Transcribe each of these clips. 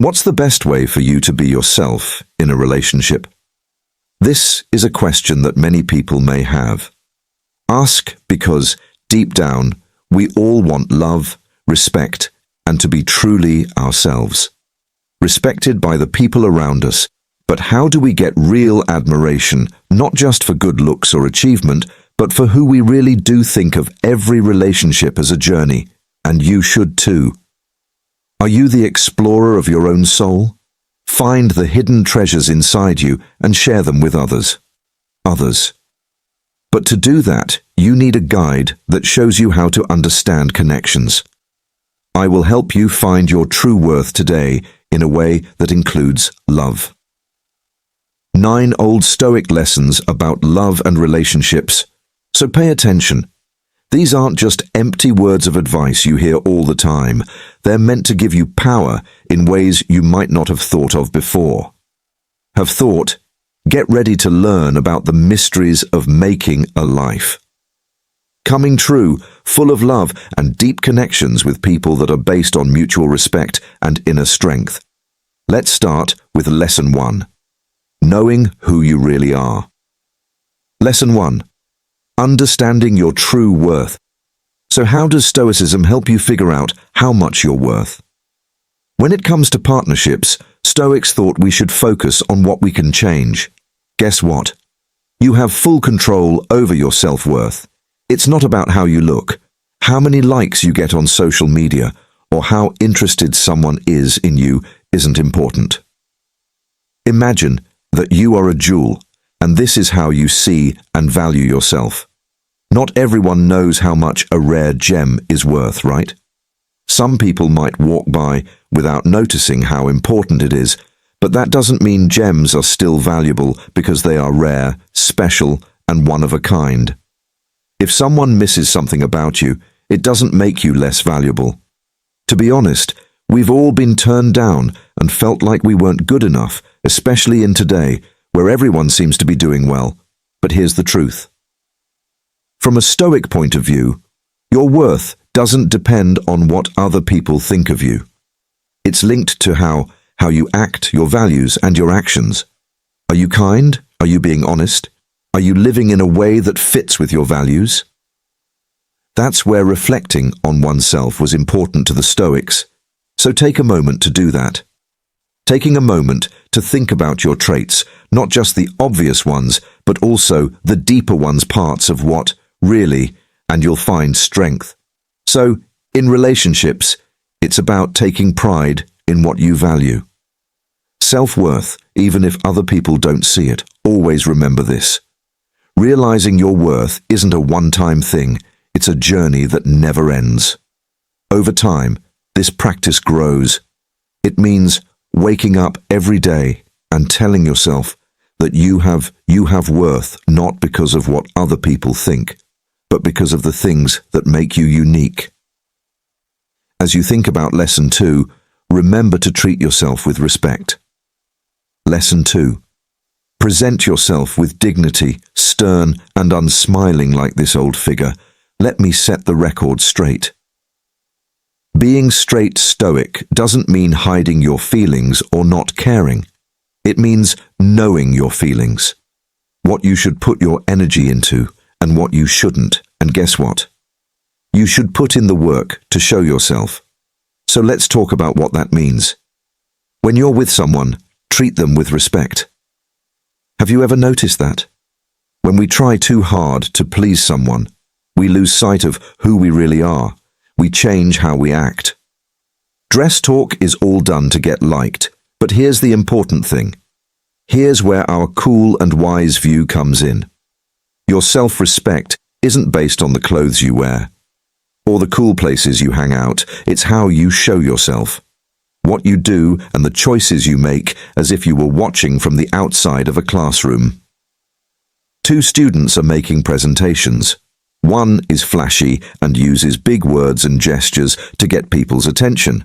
What's the best way for you to be yourself in a relationship? This is a question that many people may have. Ask because, deep down, we all want love, respect, and to be truly ourselves. Respected by the people around us, but how do we get real admiration, not just for good looks or achievement, but for who we really do? Think of every relationship as a journey, and you should too. Are you the explorer of your own soul? Find the hidden treasures inside you and share them with others. But to do that, you need a guide that shows you how to understand connections. I will help you find your true worth today in a way that includes love. 9 old Stoic lessons about love and relationships. So pay attention. These aren't just empty words of advice you hear all the time. They're meant to give you power in ways you might not have thought of before. Have thought? Get ready to learn about the mysteries of making a life. Coming true, full of love and deep connections with people that are based on mutual respect and inner strength. Let's start with Lesson 1. Knowing who you really are. Lesson 1. Understanding your true worth. So how does Stoicism help you figure out how much you're worth? When it comes to partnerships, Stoics thought we should focus on what we can change. Guess what? You have full control over your self-worth. It's not about how you look, how many likes you get on social media, or how interested someone is in you isn't important. Imagine that you are a jewel, and this is how you see and value yourself. Not everyone knows how much a rare gem is worth, right? Some people might walk by without noticing how important it is, but that doesn't mean gems are still valuable because they are rare, special, and one of a kind. If someone misses something about you, it doesn't make you less valuable. To be honest, we've all been turned down and felt like we weren't good enough, especially in today, where everyone seems to be doing well. But here's the truth. From a Stoic point of view, your worth doesn't depend on what other people think of you. It's linked to how you act, your values, and your actions. Are you kind? Are you being honest? Are you living in a way that fits with your values? That's where reflecting on oneself was important to the Stoics. So take a moment to do that. Taking a moment to think about your traits, not just the obvious ones, but also the deeper ones, parts of what, really, and you'll find strength. So, in relationships, it's about taking pride in what you value. Self-worth, even if other people don't see it, always remember this. Realizing your worth isn't a one-time thing, it's a journey that never ends. Over time, this practice grows. It means waking up every day and telling yourself that you have worth not because of what other people think, but because of the things that make you unique. As you think about Lesson 2, remember to treat yourself with respect. Lesson 2. Present yourself with dignity, stern and unsmiling like this old figure. Let me set the record straight. Being straight Stoic doesn't mean hiding your feelings or not caring. It means knowing your feelings, what you should put your energy into and what you shouldn't. And guess what? You should put in the work to show yourself. So let's talk about what that means. When you're with someone, treat them with respect. Have you ever noticed that? When we try too hard to please someone, we lose sight of who we really are. We change how we act. Dress talk is all done to get liked, but here's the important thing. Here's where our cool and wise view comes in. Your self-respect isn't based on the clothes you wear or the cool places you hang out. It's how you show yourself, what you do and the choices you make, as if you were watching from the outside of a classroom. 2 students are making presentations. One is flashy and uses big words and gestures to get people's attention.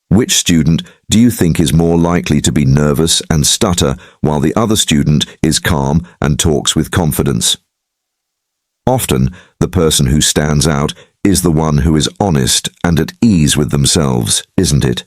Which student do you think is more likely to be nervous and stutter while the other student is calm and talks with confidence? Often, the person who stands out is the one who is honest and at ease with themselves, isn't it?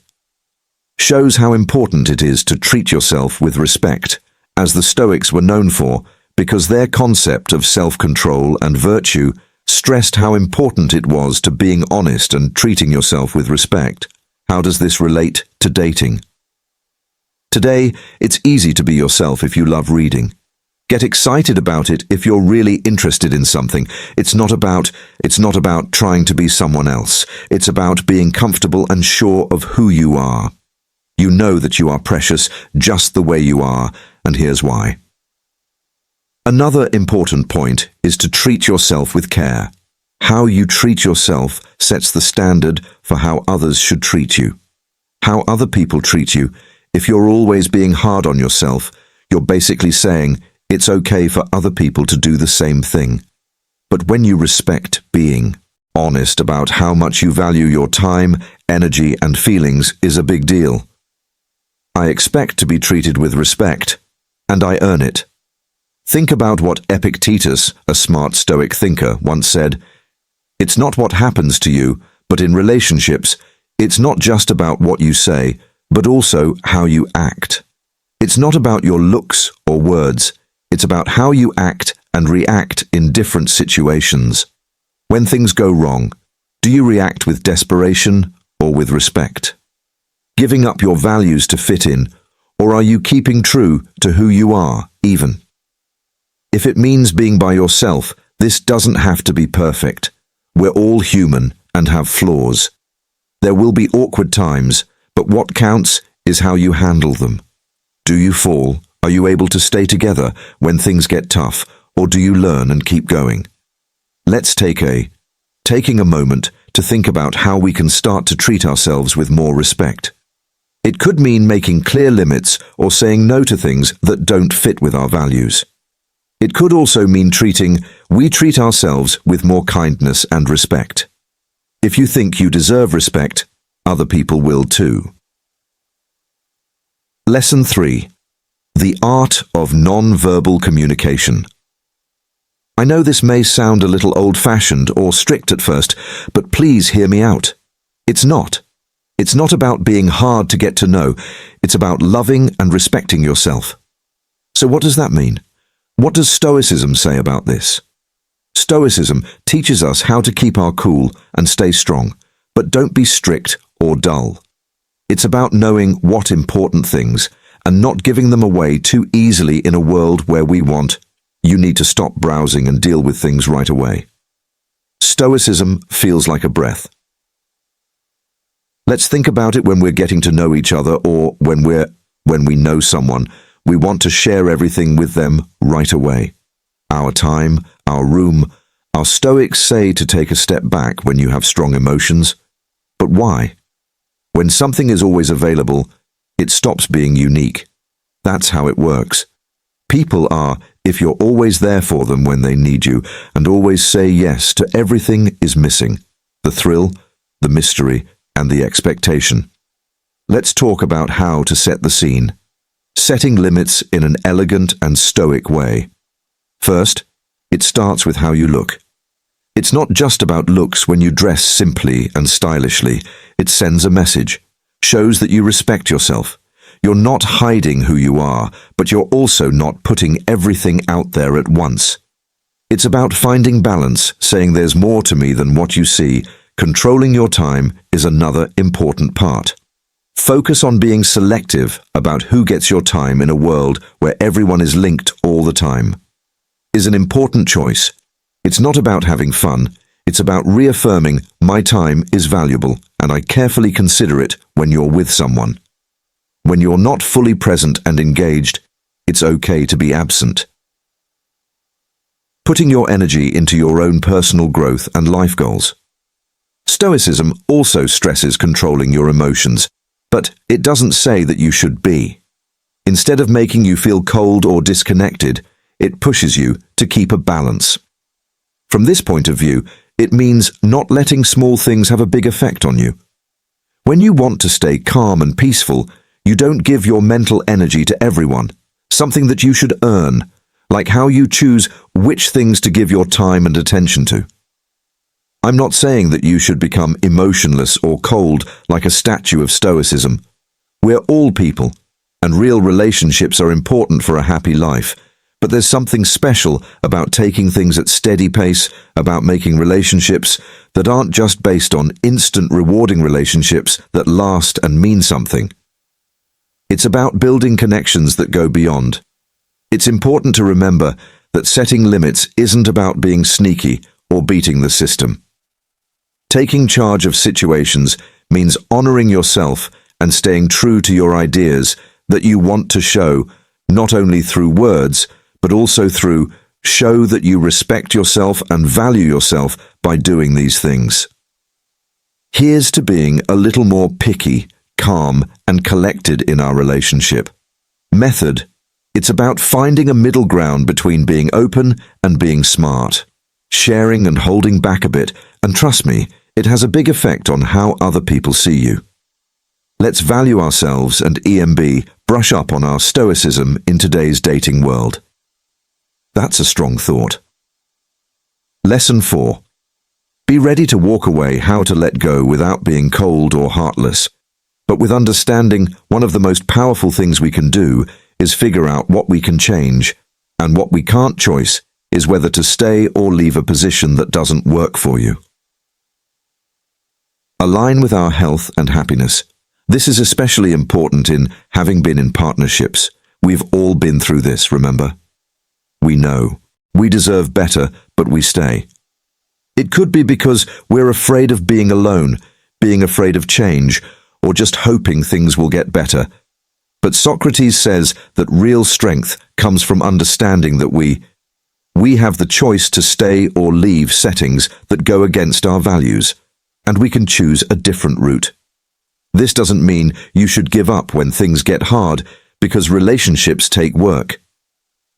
shows how important it is to treat yourself with respect, as the Stoics were known for, because their concept of self-control and virtue stressed how important it was to being honest and treating yourself with respect. How does this relate to dating? Today, it's easy to be yourself if you love reading. Get excited about it if you're really interested in something. It's not about trying to be someone else. It's about being comfortable and sure of who you are. You know that you are precious just the way you are, and here's why. Another important point is to treat yourself with care. How you treat yourself sets the standard for how others should treat you. How other people treat you, if you're always being hard on yourself, you're basically saying it's okay for other people to do the same thing. But when you respect being honest about how much you value your time, energy, and feelings is a big deal. I expect to be treated with respect, and I earn it. Think about what Epictetus, a smart Stoic thinker, once said. It's not what happens to you, but in relationships, it's not just about what you say, but also how you act. It's not about your looks or words. It's about how you act and react in different situations. When things go wrong, do you react with desperation or with respect? Giving up your values to fit in, or are you keeping true to who you are, even? If it means being by yourself, this doesn't have to be perfect. We're all human and have flaws. There will be awkward times, but what counts is how you handle them. Do you fall? Are you able to stay together when things get tough, or do you learn and keep going? Let's taking a moment to think about how we can start to treat ourselves with more respect. It could mean making clear limits or saying no to things that don't fit with our values. It could also mean we treat ourselves with more kindness and respect. If you think you deserve respect, other people will too. Lesson 3. The art of non-verbal communication. I know this may sound a little old-fashioned or strict at first, but please hear me out. It's not. It's not about being hard to get to know. It's about loving and respecting yourself. So what does that mean? What does Stoicism say about this? Stoicism teaches us how to keep our cool and stay strong, but don't be strict or dull. It's about knowing what important things and not giving them away too easily in a world where you need to stop browsing and deal with things right away. Stoicism feels like a breath. Let's think about it when we're getting to know each other or when we know someone. We want to share everything with them right away. Our time, our room. Our Stoics say to take a step back when you have strong emotions. But why? When something is always available, it stops being unique. That's how it works. People are, if you're always there for them when they need you and always say yes to everything is missing. The thrill, the mystery, and the expectation. Let's talk about how to set the scene. Setting limits in an elegant and stoic way. First, it starts with how you look. It's not just about looks when you dress simply and stylishly. It sends a message, shows that you respect yourself. You're not hiding who you are, but you're also not putting everything out there at once. It's about finding balance, saying there's more to me than what you see. Controlling your time is another important part. Focus on being selective about who gets your time in a world where everyone is linked all the time. Is an important choice. It's not about having fun. It's about reaffirming my time is valuable and I carefully consider it when you're with someone. When you're not fully present and engaged, it's okay to be absent. Putting your energy into your own personal growth and life goals. Stoicism also stresses controlling your emotions, but it doesn't say that you should be. Instead of making you feel cold or disconnected, it pushes you to keep a balance. From this point of view, it means not letting small things have a big effect on you. When you want to stay calm and peaceful, you don't give your mental energy to everyone, something that you should earn, like how you choose which things to give your time and attention to. I'm not saying that you should become emotionless or cold like a statue of Stoicism. We're all people, and real relationships are important for a happy life. But there's something special about taking things at steady pace, about making relationships that aren't just based on instant rewarding relationships that last and mean something. It's about building connections that go beyond. It's important to remember that setting limits isn't about being sneaky or beating the system. Taking charge of situations means honoring yourself and staying true to your ideas that you want to show, not only through words, but also through show that you respect yourself and value yourself by doing these things. Here's to being a little more picky, calm, and collected in our relationship. Method. It's about finding a middle ground between being open and being smart. Sharing and holding back a bit, and trust me, it has a big effect on how other people see you. Let's value ourselves and brush up on our stoicism in today's dating world. That's a strong thought. Lesson 4. Be ready to walk away how to let go without being cold or heartless. But with understanding, one of the most powerful things we can do is figure out what we can change, and what we can't choice is whether to stay or leave a position that doesn't work for you. Align with our health and happiness. This is especially important in having been in partnerships. We've all been through this, remember? We know. We deserve better, but we stay. It could be because we're afraid of being alone, being afraid of change, or just hoping things will get better. But Socrates says that real strength comes from understanding that we have the choice to stay or leave settings that go against our values, and we can choose a different route. This doesn't mean you should give up when things get hard, because relationships take work.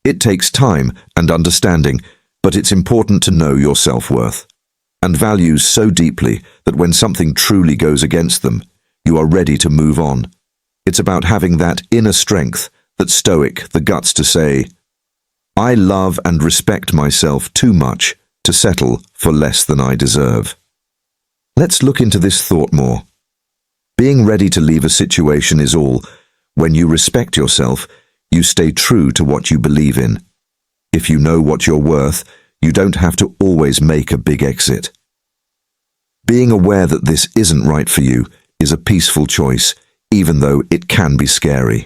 It takes time and understanding, but it's important to know your self-worth and values so deeply that when something truly goes against them, you are ready to move on. It's about having that inner strength, that stoic, the guts to say, I love and respect myself too much to settle for less than I deserve. Let's look into this thought more. Being ready to leave a situation is all. When you respect yourself, you stay true to what you believe in. If you know what you're worth, you don't have to always make a big exit. Being aware that this isn't right for you is a peaceful choice, even though it can be scary.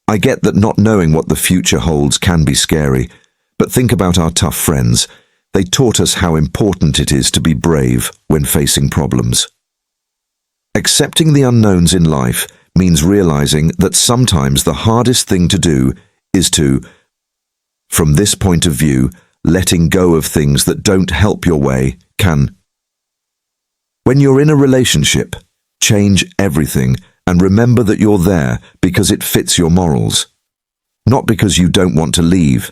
I get that not knowing what the future holds can be scary, but think about our tough friends. They taught us how important it is to be brave when facing problems. Accepting the unknowns in life means realizing that sometimes the hardest thing to do is to, from this point of view, letting go of things that don't help your way can. When you're in a relationship, change everything and remember that you're there because it fits your morals, not because you don't want to leave.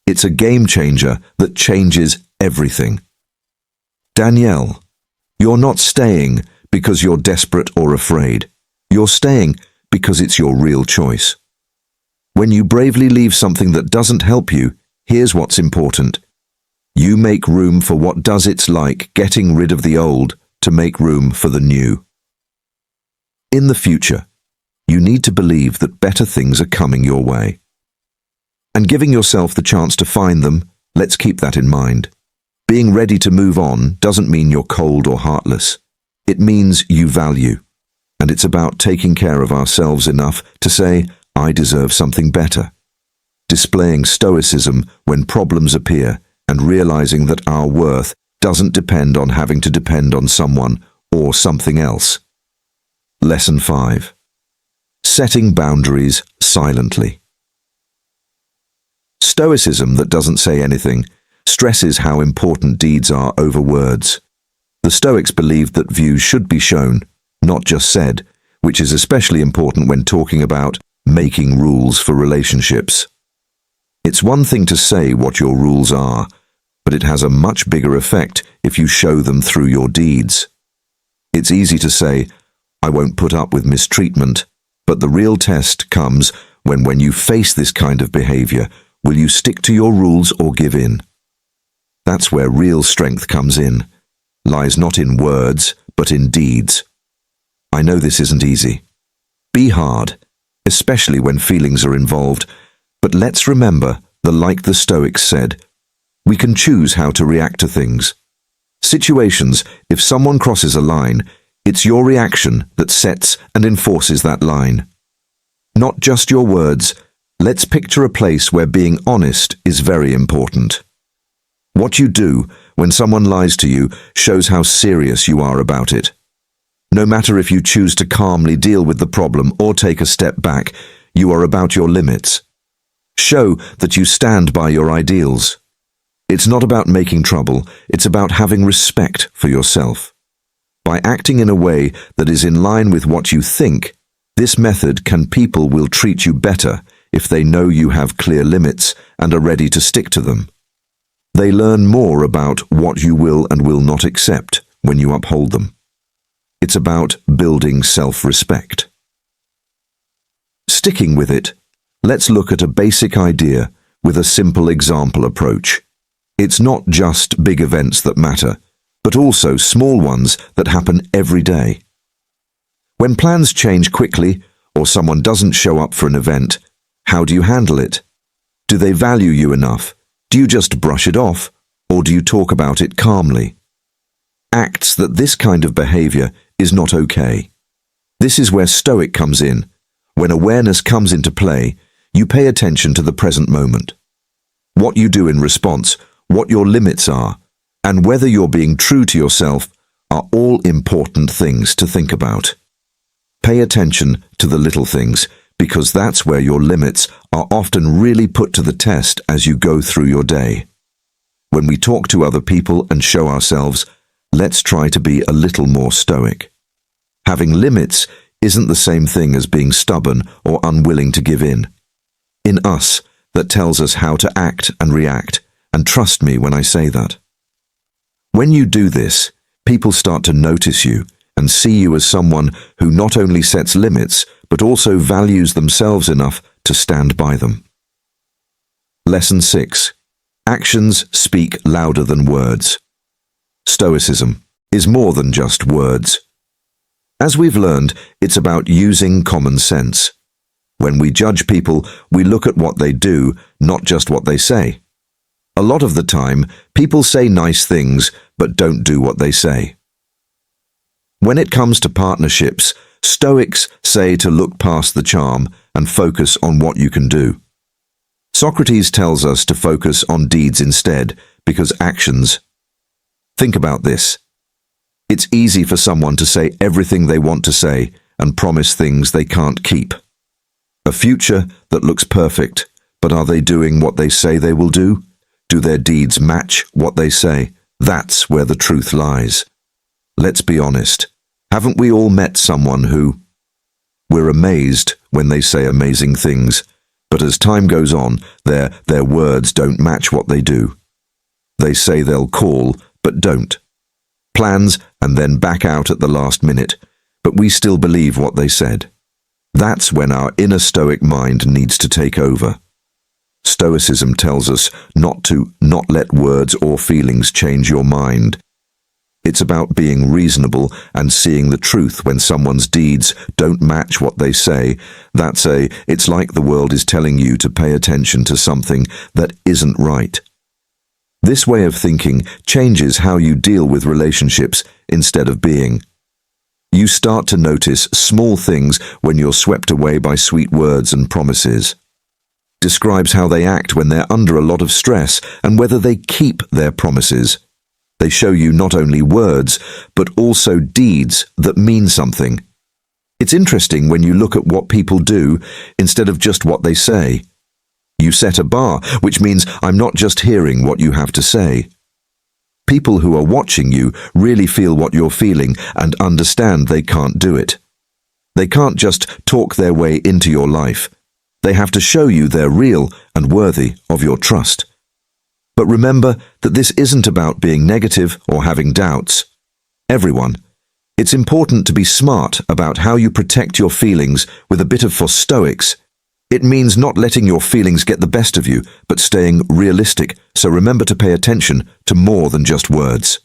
It's a game changer that changes everything. Danielle, you're not staying because you're desperate or afraid. You're staying because it's your real choice. When you bravely leave something that doesn't help you, here's what's important. You make room for what does. It's like getting rid of the old to make room for the new. In the future, you need to believe that better things are coming your way. And giving yourself the chance to find them, let's keep that in mind. Being ready to move on doesn't mean you're cold or heartless. It means you value. And it's about taking care of ourselves enough to say, I deserve something better. Displaying stoicism when problems appear and realizing that our worth doesn't depend on having to depend on someone or something else. Lesson 5. Setting boundaries silently. Stoicism that doesn't say anything stresses how important deeds are over words. The Stoics believed that views should be shown, not just said, which is especially important when talking about making rules for relationships. It's one thing to say what your rules are, but it has a much bigger effect if you show them through your deeds. It's easy to say, I won't put up with mistreatment, but the real test comes when you face this kind of behavior, will you stick to your rules or give in? That's where real strength comes in, lies not in words, but in deeds. I know this isn't easy. Be hard, especially when feelings are involved, but let's remember that, like the Stoics said, we can choose how to react to things. Situations, if someone crosses a line, it's your reaction that sets and enforces that line. Not just your words. Let's picture a place where being honest is very important. What you do when someone lies to you shows how serious you are about it. No matter if you choose to calmly deal with the problem or take a step back, you are about your limits. Show that you stand by your ideals. It's not about making trouble, it's about having respect for yourself. By acting in a way that is in line with what you think, this method people will treat you better if they know you have clear limits and are ready to stick to them. They learn more about what you will and will not accept when you uphold them. It's about building self-respect. Sticking with it, let's look at a basic idea with a simple example approach. It's not just big events that matter, but also small ones that happen every day. When plans change quickly or someone doesn't show up for an event, how do you handle it? Do they value you enough? Do you just brush it off, or do you talk about it calmly? Acts that this kind of behavior is not okay. This is where Stoic comes in. When awareness comes into play, you pay attention to the present moment. What you do in response, what your limits are, and whether you're being true to yourself are all important things to think about. Pay attention to the little things, because that's where your limits are often really put to the test as you go through your day. When we talk to other people and show ourselves, let's try to be a little more stoic. Having limits isn't the same thing as being stubborn or unwilling to give in. In us, that tells us how to act and react, and trust me when I say that. When you do this, people start to notice you and see you as someone who not only sets limits, but also values themselves enough to stand by them. Lesson 6. Actions speak louder than words. Stoicism is more than just words. As we've learned, it's about using common sense. When we judge people, we look at what they do, not just what they say. A lot of the time, people say nice things, but don't do what they say. When it comes to partnerships, Stoics say to look past the charm and focus on what you can do. Socrates tells us to focus on deeds instead, because actions. Think about this. It's easy for someone to say everything they want to say and promise things they can't keep. A future that looks perfect, but are they doing what they say they will do? Do their deeds match what they say? That's where the truth lies. Let's be honest. Haven't we all met someone who... We're amazed when they say amazing things, but as time goes on, their words don't match what they do. They say they'll call, but don't. Plans and then back out at the last minute, but we still believe what they said. That's when our inner Stoic mind needs to take over. Stoicism tells us not let words or feelings change your mind. It's about being reasonable and seeing the truth when someone's deeds don't match what they say. It's like the world is telling you to pay attention to something that isn't right. This way of thinking changes how you deal with relationships instead of being. You start to notice small things when you're swept away by sweet words and promises. Describes how they act when they're under a lot of stress and whether they keep their promises. They show you not only words, but also deeds that mean something. It's interesting when you look at what people do instead of just what they say. You set a bar, which means I'm not just hearing what you have to say. People who are watching you really feel what you're feeling and understand they can't do it. They can't just talk their way into your life. They have to show you they're real and worthy of your trust. But remember that this isn't about being negative or having doubts. Everyone, it's important to be smart about how you protect your feelings with a bit of for Stoics. It means not letting your feelings get the best of you, but staying realistic, so remember to pay attention to more than just words.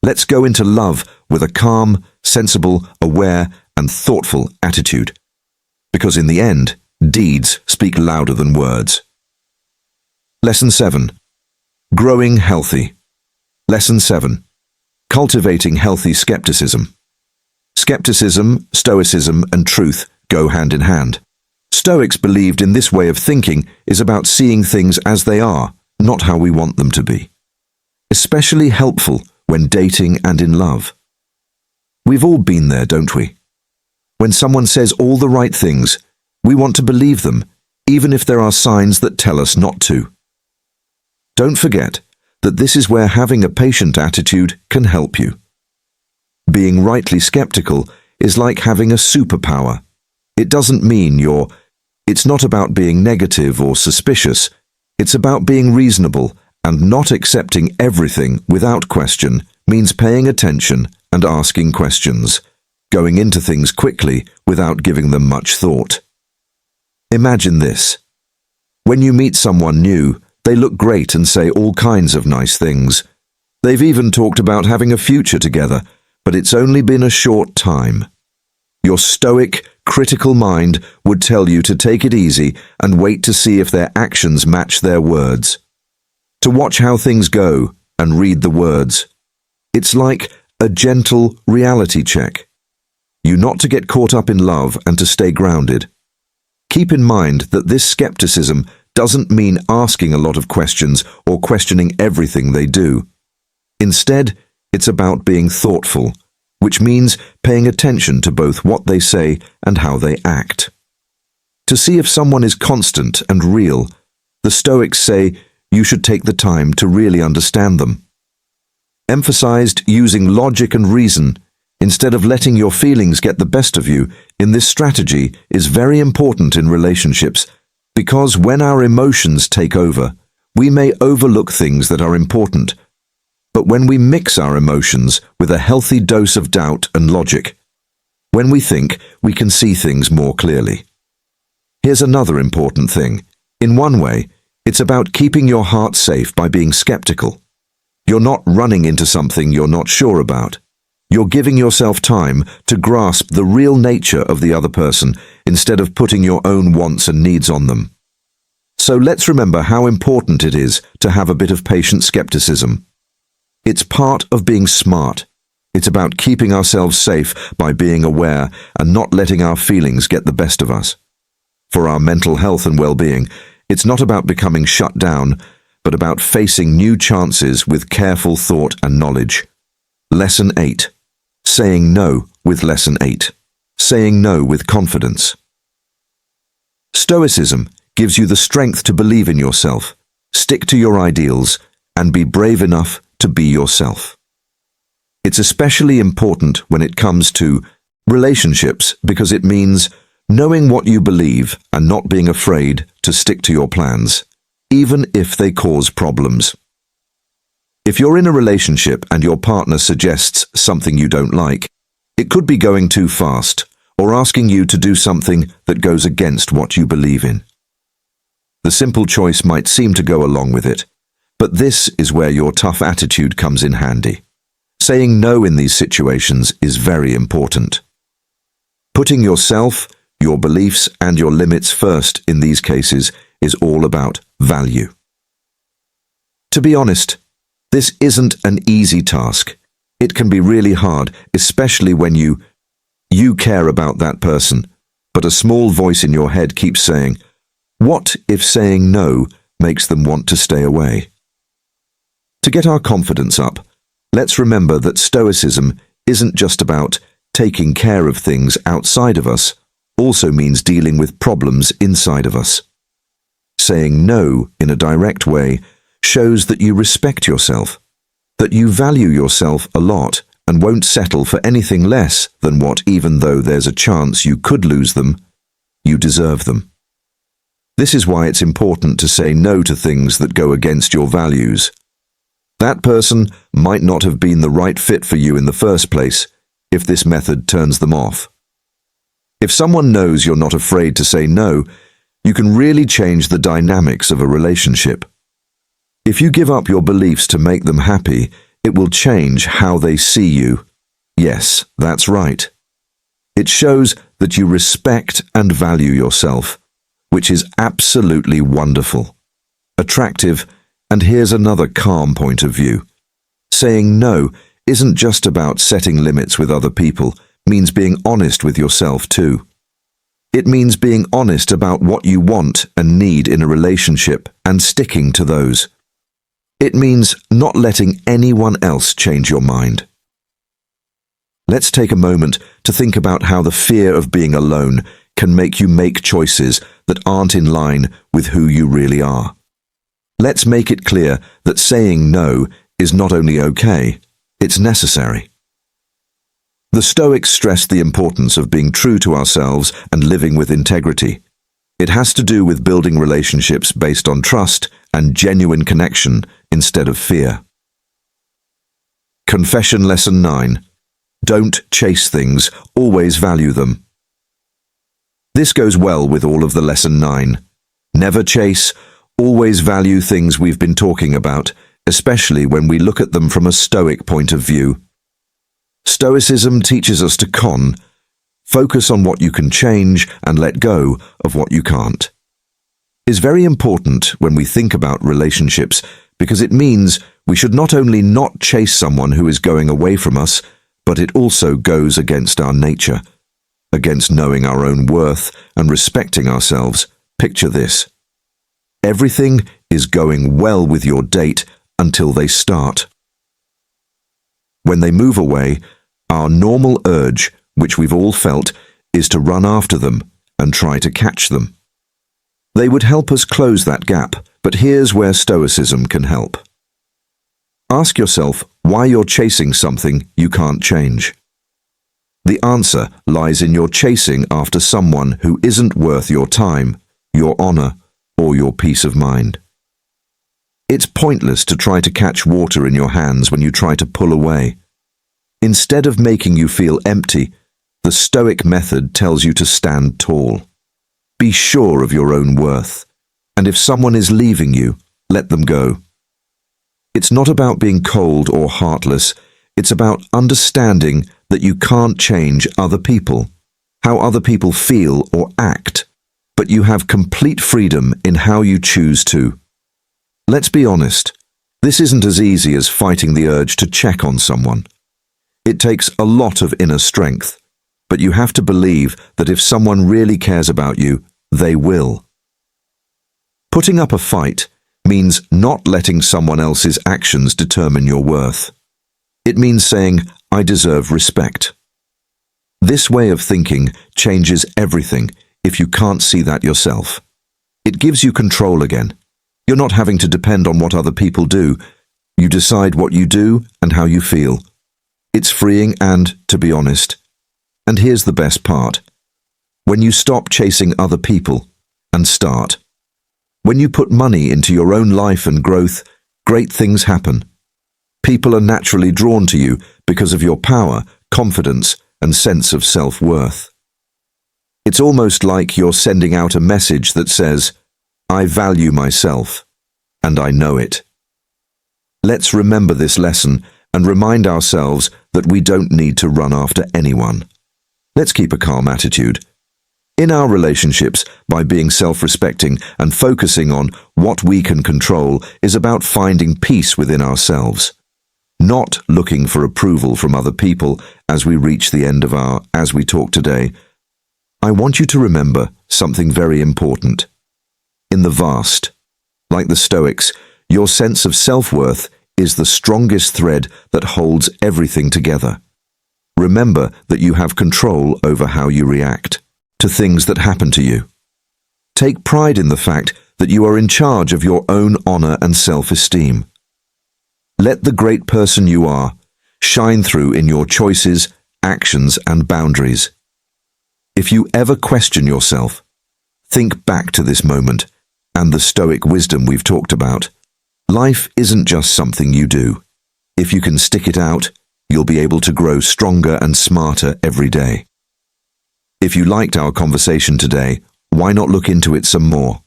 Let's go into love with a calm, sensible, aware, and thoughtful attitude. because in the end, deeds speak louder than words. Lesson 7. Growing healthy. Lesson 7. Cultivating healthy skepticism. Skepticism, stoicism, and truth go hand in hand. Stoics believed in this way of thinking is about seeing things as they are, not how we want them to be. Especially helpful when dating and in love. We've all been there, don't we? When someone says all the right things, we want to believe them, even if there are signs that tell us not to. Don't forget that this is where having a patient attitude can help you. Being rightly skeptical is like having a superpower. It doesn't mean it's not about being negative or suspicious. It's about being reasonable, and not accepting everything without question means paying attention and asking questions, going into things quickly without giving them much thought. Imagine this. When you meet someone new, they look great and say all kinds of nice things. They've even talked about having a future together, but it's only been a short time. Your stoic, critical mind would tell you to take it easy and wait to see if their actions match their words. To watch how things go and read the words. It's like a gentle reality check. You not to get caught up in love and to stay grounded. Keep in mind that this skepticism doesn't mean asking a lot of questions or questioning everything they do. Instead, it's about being thoughtful, which means paying attention to both what they say and how they act. To see if someone is constant and real, the Stoics say you should take the time to really understand them. Emphasized using logic and reason instead of letting your feelings get the best of you in this strategy is very important in relationships, because when our emotions take over, we may overlook things that are important. But when we mix our emotions with a healthy dose of doubt and logic, when we think, we can see things more clearly. Here's another important thing. In one way, it's about keeping your heart safe by being skeptical. You're not running into something you're not sure about. You're giving yourself time to grasp the real nature of the other person instead of putting your own wants and needs on them. So let's remember how important it is to have a bit of patient skepticism. It's part of being smart. It's about keeping ourselves safe by being aware and not letting our feelings get the best of us. For our mental health and well-being, it's not about becoming shut down, but about facing new chances with careful thought and knowledge. Lesson 8. Saying no with Lesson 8. Saying no with confidence. Stoicism gives you the strength to believe in yourself, stick to your ideals, and be brave enough to be yourself. It's especially important when it comes to relationships because it means knowing what you believe and not being afraid to stick to your plans, even if they cause problems. If you're in a relationship and your partner suggests something you don't like, it could be going too fast or asking you to do something that goes against what you believe in. The simple choice might seem to go along with it, but this is where your tough attitude comes in handy. Saying no in these situations is very important. Putting yourself, your beliefs, and your limits first in these cases is all about value. To be honest, this isn't an easy task. It can be really hard, especially when you care about that person, but a small voice in your head keeps saying, what if saying no makes them want to stay away? To get our confidence up, let's remember that Stoicism isn't just about taking care of things outside of us, also means dealing with problems inside of us. Saying no in a direct way shows that you respect yourself, that you value yourself a lot and won't settle for anything less than what, even though there's a chance you could lose them, you deserve them. This is why it's important to say no to things that go against your values. That person might not have been the right fit for you in the first place if this method turns them off. If someone knows you're not afraid to say no, you can really change the dynamics of a relationship. If you give up your beliefs to make them happy, it will change how they see you. Yes, that's right. It shows that you respect and value yourself, which is absolutely wonderful, attractive, and here's another calm point of view. Saying no isn't just about setting limits with other people, means being honest with yourself too. It means being honest about what you want and need in a relationship and sticking to those. It means not letting anyone else change your mind. Let's take a moment to think about how the fear of being alone can make you make choices that aren't in line with who you really are. Let's make it clear that saying no is not only okay, it's necessary. The Stoics stressed the importance of being true to ourselves and living with integrity. It has to do with building relationships based on trust and genuine connection instead of fear. Confession Lesson 9. Don't chase things, always value them. This goes well with all of the Lesson 9. Never chase, always value things we've been talking about, especially when we look at them from a Stoic point of view. Stoicism teaches us to focus on what you can change and let go of what you can't. Is very important when we think about relationships because it means we should not only not chase someone who is going away from us, but it also goes against our nature, against knowing our own worth and respecting ourselves. Picture this. Everything is going well with your date until they start. When they move away, our normal urge, which we've all felt, is to run after them and try to catch them. They would help us close that gap, but here's where Stoicism can help. Ask yourself why you're chasing something you can't change. The answer lies in your chasing after someone who isn't worth your time, your honor, or your peace of mind. It's pointless to try to catch water in your hands when you try to pull away. Instead of making you feel empty, the Stoic method tells you to stand tall. Be sure of your own worth, and if someone is leaving you, let them go. It's not about being cold or heartless, it's about understanding that you can't change other people, how other people feel or act, but you have complete freedom in how you choose to. Let's be honest, this isn't as easy as fighting the urge to check on someone. It takes a lot of inner strength, but you have to believe that if someone really cares about you, they will. Putting up a fight means not letting someone else's actions determine your worth. It means saying, I deserve respect. This way of thinking changes everything if you can't see that yourself. It gives you control again. You're not having to depend on what other people do. You decide what you do and how you feel. It's freeing and, to be honest, and here's the best part. When you stop chasing other people and start, when you put money into your own life and growth, great things happen. People are naturally drawn to you because of your power, confidence, and sense of self-worth. It's almost like you're sending out a message that says, I value myself, and I know it. Let's remember this lesson and remind ourselves that we don't need to run after anyone. Let's keep a calm attitude. In our relationships, by being self-respecting and focusing on what we can control is about finding peace within ourselves, not looking for approval from other people as we reach the end of our As We Talk today. I want you to remember something very important. In the vast, like the Stoics, your sense of self-worth is the strongest thread that holds everything together. Remember that you have control over how you react to things that happen to you. Take pride in the fact that you are in charge of your own honor and self-esteem. Let the great person you are shine through in your choices, actions, and boundaries. If you ever question yourself, think back to this moment and the Stoic wisdom we've talked about. Life isn't just something you do. If you can stick it out, you'll be able to grow stronger and smarter every day. If you liked our conversation today, why not look into it some more?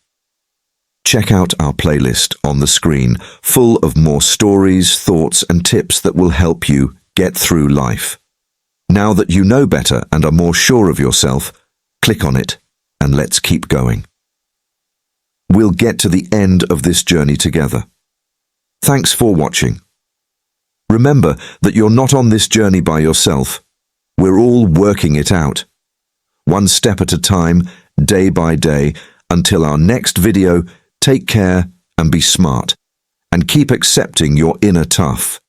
Check out our playlist on the screen, full of more stories, thoughts, and tips that will help you get through life. Now that you know better and are more sure of yourself, Click on it and let's keep going. We'll get to the end of this journey together. Thanks for watching. Remember that you're not on this journey by yourself. We're all working it out. One step at a time, day by day, until our next video. Take care and be smart. And keep accepting your inner tough.